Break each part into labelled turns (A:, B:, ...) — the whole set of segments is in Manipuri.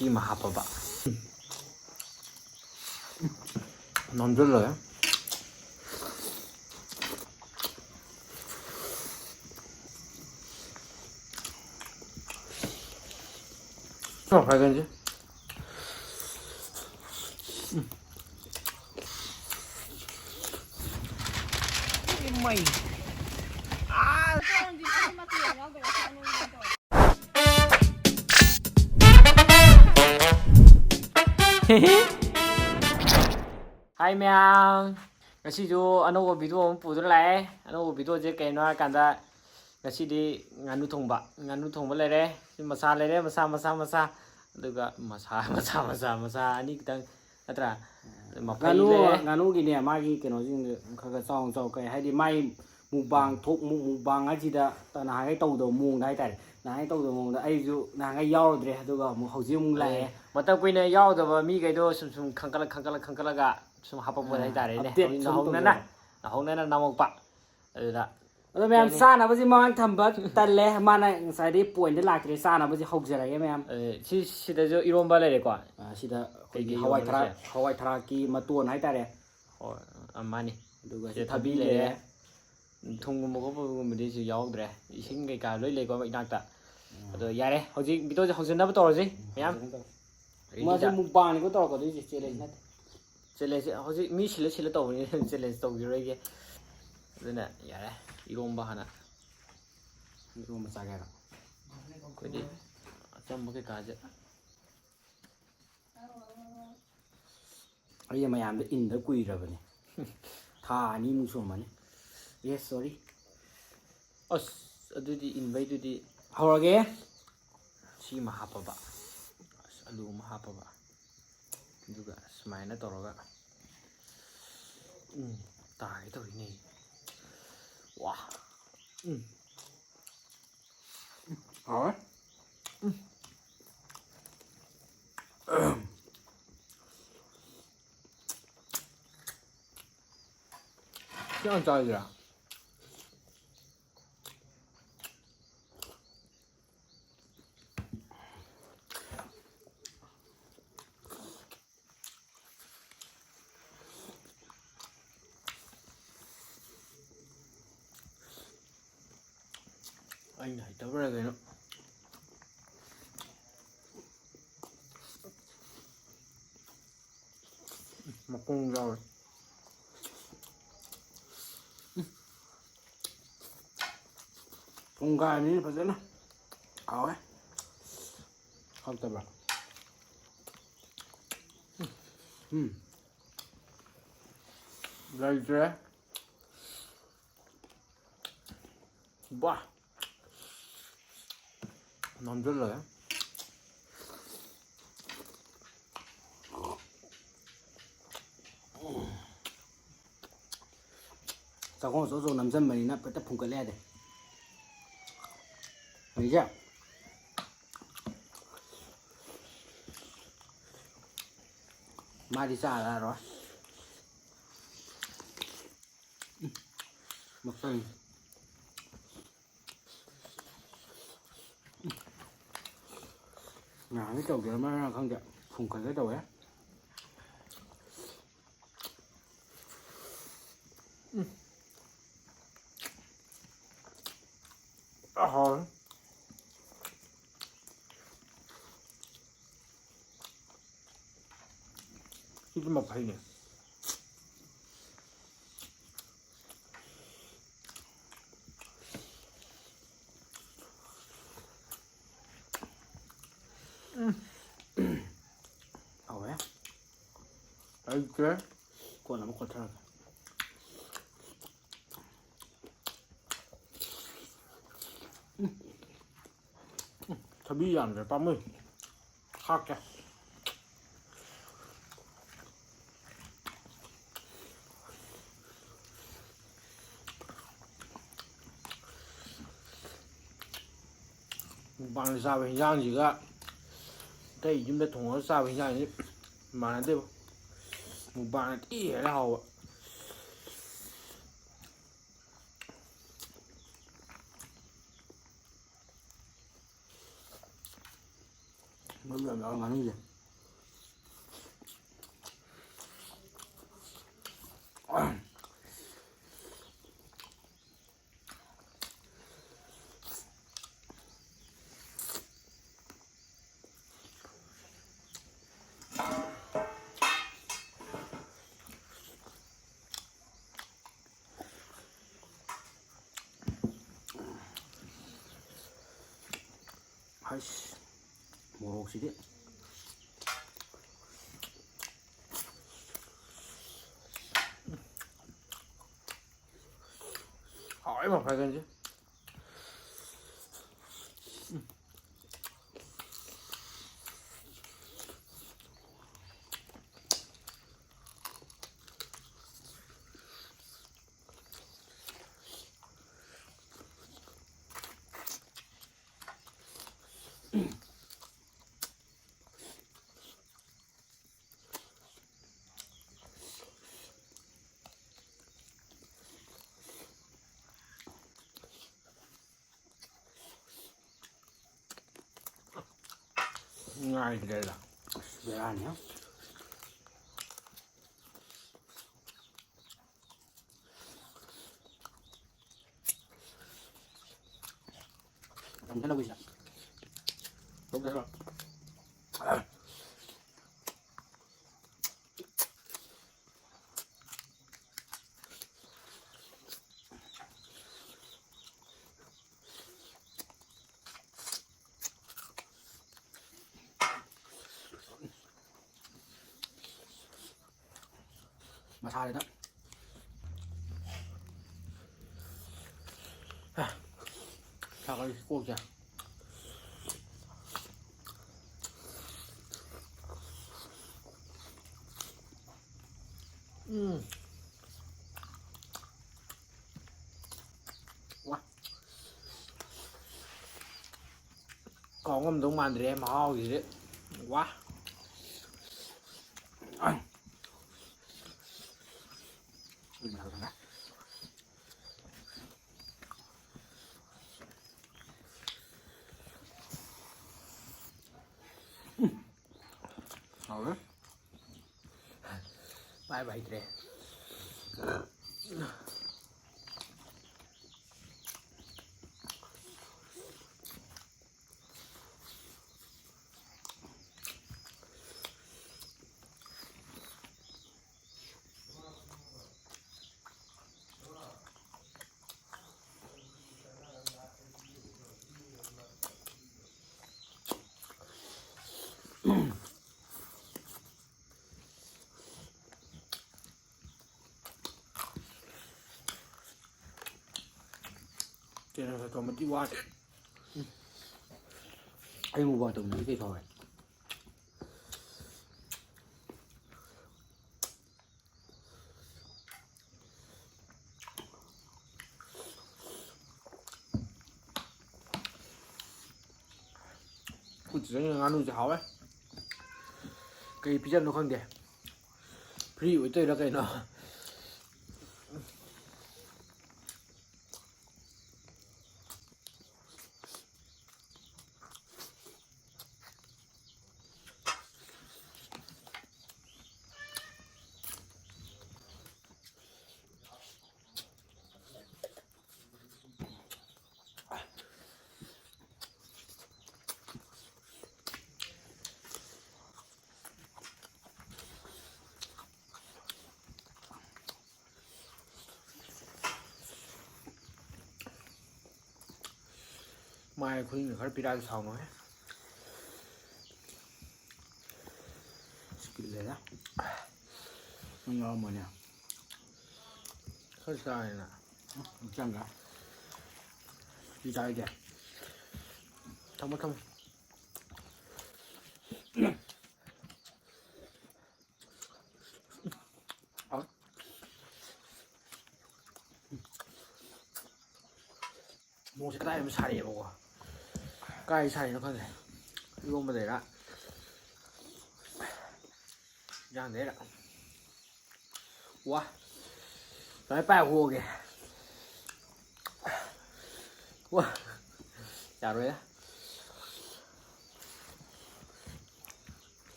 A: ꯁꯤꯃ ꯍꯥꯞꯄꯕ ꯅꯝꯁꯤꯜꯂꯣꯏ ꯐꯥꯏꯒꯟꯁꯦ mày Hai mèo, ngasidu anouba video ama pudura lae anouba video je kaino harakanda ngasidi nganu thongba lere si masa lere masa aduga masa ani kitang natra mapai le
B: nganu gi ne magi keno jing khaga chau kai haidi mai mukbang thok mukbang ajida na hai tawdo mung dai tai na hai tawdo mung da ai ju na hai yaudre aduga mu hauji mung lae
A: mata kuina yaudaba mi gaido sum khangkala ga sum hapapa dai tare ne na hongnana namokpa aduda
B: ado ma'am sana baji mang thamba talle mana ngasai point de lakre sana baji haujarage ma'am
A: sida jo iromba lere ko
B: sida hawai thara ki maton hai tare
A: ho amani
B: aduga
A: se thabi lere thungum ko gum de ji yaudre ising kai ka loi le ko inakta ado yare hoji video je hojin na to roji ma'am
B: ma je mukbang ni ko to ko de challenge na
A: challenge hoji mi sile to ni challenge to gi rege aduna yare iromba hana
B: iromba sagara
A: kodi achamba ke kaje
B: ai mayam de in da kui rabane tha ni mu so mane yes sorry
A: as adudi invite dudi
B: hawrage
A: si ma hapaba alu ma hapaba duga smaina toroga tai to ni wah
B: rồi
A: chứ ăn chơi gì à anh này tao ra cái nó mà con rồi
B: con gà ni phải na áo ấy không tập à
A: đây chưa wow ngon rất là
B: sao con số nằm dân mình nó phải tập phun cái le đấy thấy chưa mai đi xa ra rồi một phần cái đầu kia nó không được phun cái đầu ấy
A: hồi cái mộc hay nè
B: ảo ấy
A: ấy chứ
B: còn là một con thằng
A: thabi yan de pamui khak ya bang sa bên giang gì cả đây chúng ta thùng ở sa bên giang gì mà nó tiêu một bàn tí là hầu
B: Ngâm ngâm ngắn gì. 아이씨, 모록시리.
A: hỏi mà phải gần chứ. Ngay thì đây là
B: Về ăn nhá. Không thấy đâu bị sao.
A: đúng thế rồi.
B: Mà sao đấy đó.
A: Sao cái cuộc kìa. Quá. Còn có một đống màn để em ho gì đấy. Quá.
B: Mình làm thằng đó. Rồi.
A: Bye bye today. Cho nên phải còn một tí qua.
B: Anh mua vào từng cái thôi.
A: Ui, chỉ là ăn thì hảo ấy. Cái pizza nó không đẹp. Free với tôi là cái nó. Mai khuyên người pizza sao nói.
B: Skillet đó. Ngon mà nè.
A: Không sao này nè.
B: Chẳng cả. Đi chơi kìa.
A: Không không. Mua cái tay em xài đẹp quá. Cái xài nó không thể. Luôn mà để đó. Giang thế đó. Wow. Nói bao hồ kìa. Wow. Chào rồi á.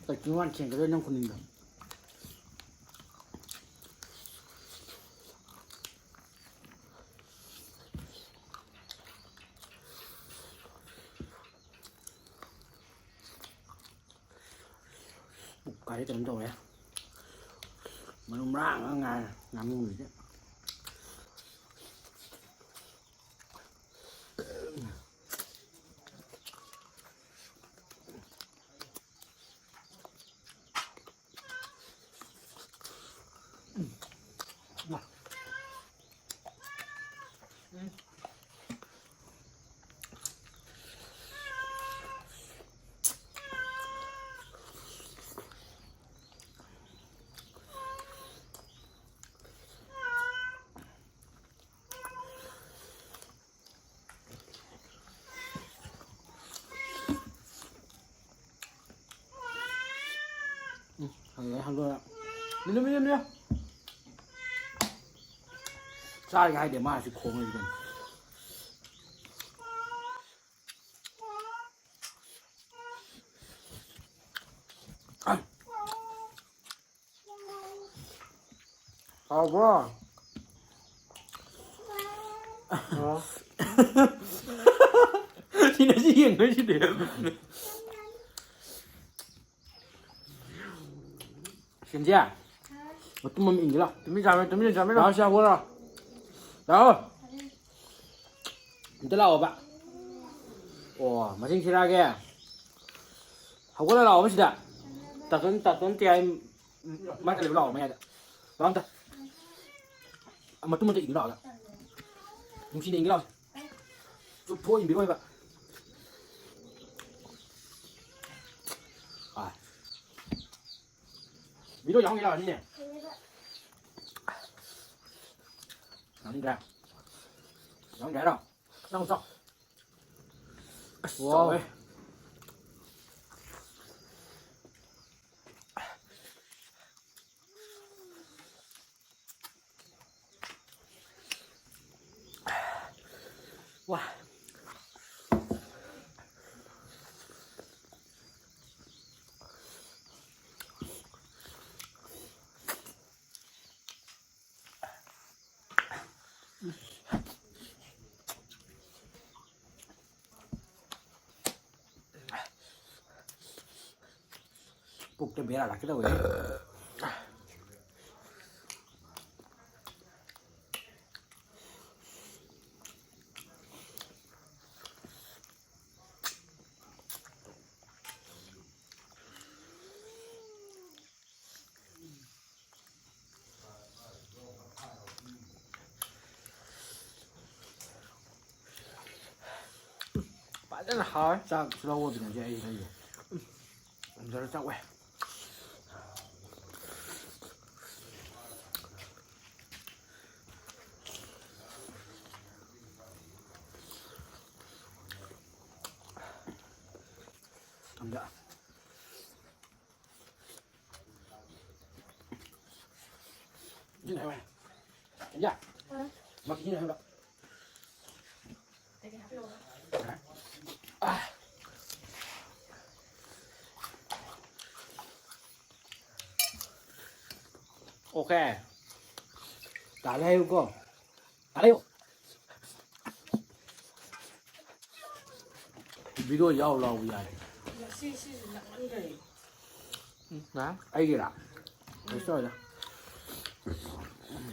B: แต่กินวันเข่งก็ด้วยน้ำคนหนึ่งแบบปุกไก่เต็มตัวเลยมันนุ่มร่างแล้วงานมึงอยู่เนี่ยทำด้วยนี่ใช่ไงเดี๋ยวมาสิโค้งเลยกันเอาป่ะที่ไหนที่ยังไม่ใช่เดี๋ยว现在，我这么硬了，
A: 准备上面，准备上面
B: 然后
A: 了。
B: 下锅了，然后你再捞我吧。哇，没听起来个，好过来捞我们是的，打算点买个牛捞我们的，然后的，我这么就硬捞的，用心的硬捞，就破硬别过去吧。哎。米都养给了，今年。养该，养该了，让我照。哇！哇！ปุกจะเบียร์อะไรก็ได้เว้ย
A: 反正好，
B: 这知道我不能建议可以，你在这站位。怎么着？进来喂，人家，妈进来了。哎。โอเค打来一个，打来哟。比如要老乌鸦的。
A: นะ
B: 哎个啦，没事的。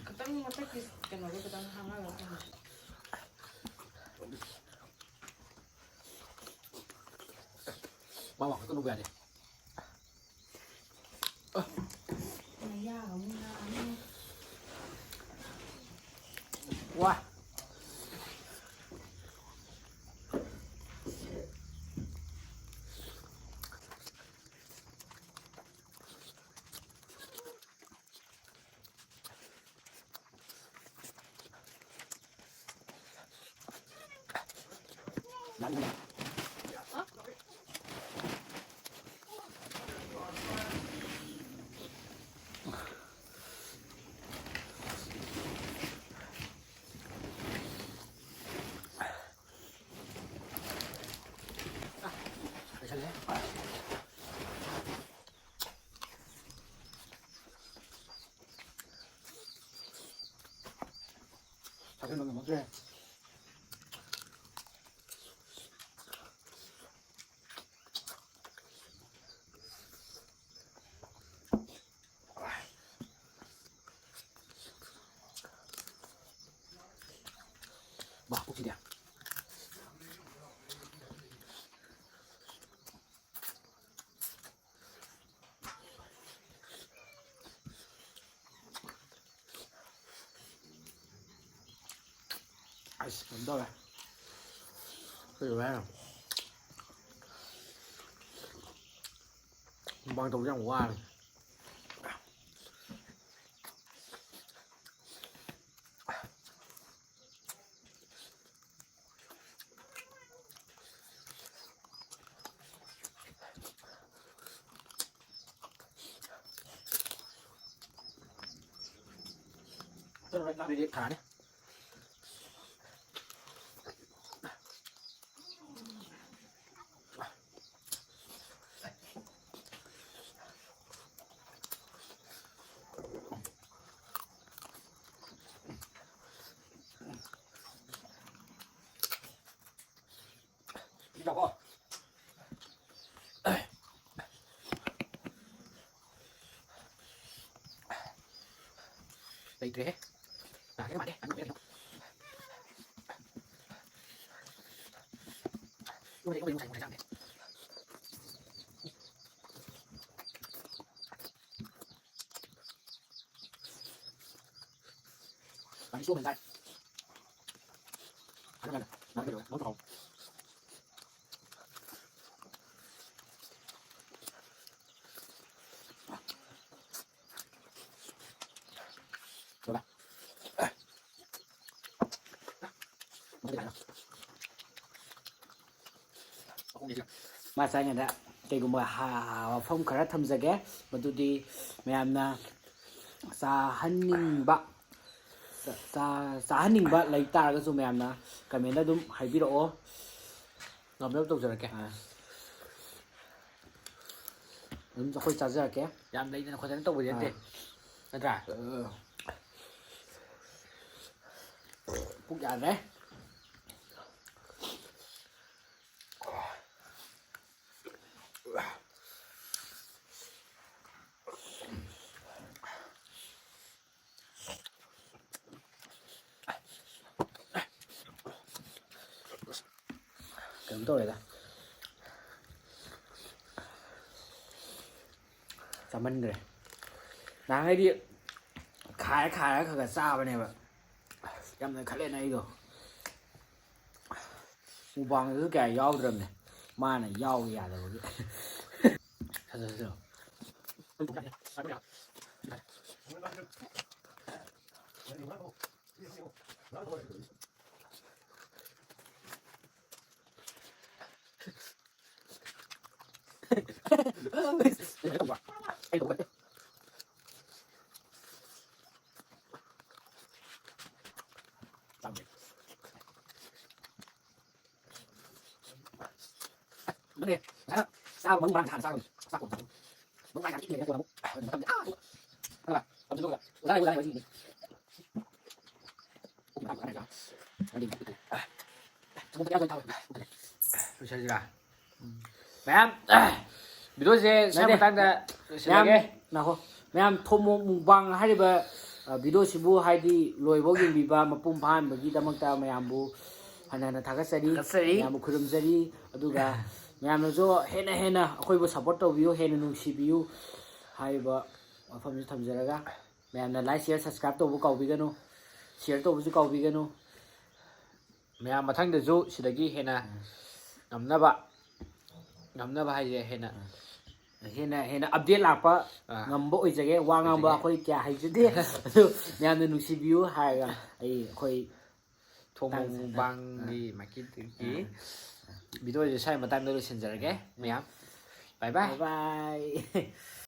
C: Katang mata kis kenapa katang hangal kan.
B: Ba cái nó về đi.
C: Này ya không na.
B: Wow. 오케이. 뭐, 혹시야? 아이씨, 온다 왜? 그래 왜? bằng tàu răng hoa này. Đi thả đi. Đi đâu con? Đây thế. Cái bạn đi, ăn cái Lúc đấy có mình không phải đấy. Bạn xuống mình đây. Ăn cái này, ăn cái rồi, món hồng. Rồi bạn. ꯃꯥꯁꯥꯏꯅꯗ ꯀꯩꯒꯨꯝꯕ ꯋꯥꯐꯝ ꯈꯔ ꯊꯝꯖꯒꯦ ꯃꯗꯨꯗꯤ ꯃꯌꯥꯝꯅ ꯆꯥꯍꯟꯅꯤꯡꯕ ꯂꯩ ꯇꯥꯔꯒꯁꯨ ꯃꯌꯥꯝꯅ ꯀꯃꯦꯟꯗ ꯑꯗꯨꯝ ꯍꯥꯏꯕꯤꯔꯛꯑꯣ ꯉꯝꯅꯕ ꯇꯧꯖꯔꯛꯀꯦ ꯑꯗꯨꯝ ꯑꯩꯈꯣꯏ ꯆꯥꯖꯔꯛꯀꯦ
A: ꯌꯥꯝ ꯂꯩꯗꯅ ꯈꯣꯠꯇꯅ ꯇꯧꯕꯗꯤ ꯅꯠꯇꯦ ꯅꯠꯇ꯭ꯔꯥ
B: ꯄꯨꯛ ꯌꯥꯗ꯭ꯔꯦ ꯀꯩꯅꯣ ꯇꯧꯔꯦꯗ ꯆꯥꯃꯟꯈ꯭ꯔꯦ ꯅꯍꯥꯟꯈꯩꯗꯤ ꯈꯥꯏꯔ ꯈꯔ ꯈꯔ ꯆꯥꯕꯅꯦꯕ ꯌꯥꯝ ꯅꯣꯏꯈꯠꯂꯦꯅ ꯑꯩꯗꯣ ꯃꯨꯛꯕꯥꯡꯗꯁꯨ ꯀꯌꯥ ꯌꯥꯎꯗ꯭ꯔꯕꯅꯦ ꯃꯥꯅ ꯌꯥꯎꯕ ꯌꯥꯗꯕꯒꯤ ꯐꯖꯁꯨ Đây, sao món thằng sao sao cũng món ăn ít người nó cũng là làm gì ra đây gì cũng làm cái này rồi đi không có thôi
A: ꯂꯣꯏꯁꯤꯜꯂꯁꯤꯔꯥ ꯃꯌꯥꯝ ꯚꯤꯗꯤꯑꯣꯁꯦ ꯁ꯭ꯋꯥꯏ ꯃꯇꯥꯡꯗ ꯂꯣꯏꯁꯤꯜꯂꯒꯦ
B: ꯅꯥꯈꯣ ꯃꯌꯥꯝ ꯊꯣꯃꯣ ꯃꯨꯛꯕꯥꯡ ꯍꯥꯏꯔꯤꯕ ꯚꯤꯗꯤꯑꯣꯁꯤꯕꯨ ꯍꯥꯏꯗꯤ ꯂꯣꯏꯕꯧ ꯌꯦꯡꯕꯤꯕ ꯃꯄꯨꯡ ꯐꯥꯍꯟꯕꯒꯤꯗꯃꯛꯇ ꯃꯌꯥꯝꯕꯨ ꯍꯟꯅ ꯍꯟꯅ ꯊꯥꯒꯠꯆꯔꯤ ꯃꯌꯥꯝꯕꯨ ꯈꯨꯔꯨꯝꯖꯔꯤ ꯑꯗꯨꯒ ꯃꯌꯥꯝꯅꯁꯨ ꯍꯦꯟꯅ ꯑꯩꯈꯣꯏꯕꯨ ꯁꯞꯄꯣꯔꯠ ꯇꯧꯕꯤꯌꯨ ꯍꯦꯟꯅ ꯅꯨꯡꯁꯤꯕꯤꯌꯨ ꯍꯥꯏꯔꯤꯕ ꯋꯥꯐꯝꯁꯤ ꯊꯝꯖꯔꯒ ꯃꯌꯥꯝꯅ ꯂꯥꯏꯛ ꯁꯤꯌꯔ ꯁꯕꯁꯀ꯭ꯔꯥꯏꯕ ꯇꯧꯕ ꯀꯥꯎꯕꯤꯒꯅꯨ ꯁꯤꯌꯔ ꯇꯧꯕꯁꯨ ꯀꯥꯎꯕꯤꯒꯅꯨ
A: ꯃꯌꯥꯝ ꯃꯊꯪꯗꯁꯨ ꯁꯤꯗꯒꯤ ꯍꯦꯟꯅ ꯉꯝꯅꯕ ꯍꯥꯏꯁꯦ
B: ꯍꯦꯟꯅ ꯑꯞꯗꯦꯠ ꯂꯥꯛꯄ ꯉꯝꯕ ꯑꯣꯏꯖꯒꯦ ꯋꯥ ꯉꯥꯡꯕ ꯑꯩꯈꯣꯏ ꯀꯌꯥ ꯍꯩꯖꯗꯦ ꯑꯗꯨ ꯃꯌꯥꯝꯅ ꯅꯨꯡꯁꯤꯕꯤꯌꯨ ꯍꯥꯏꯔꯒ ꯑꯩꯈꯣꯏ
A: ꯊꯣꯡꯕ ꯃꯨꯛꯕꯥꯡꯒꯤ ꯃꯥꯔꯀꯦꯠꯀꯤ ꯚꯤꯗꯤꯑꯣꯁꯦ ꯁ꯭ꯋꯥꯏ ꯃꯇꯥꯡꯗ ꯂꯣꯏꯁꯤꯟꯖꯔꯒꯦ ꯃꯌꯥꯝ ꯕꯥꯏ ꯕꯥꯏ
B: ꯕꯥꯏ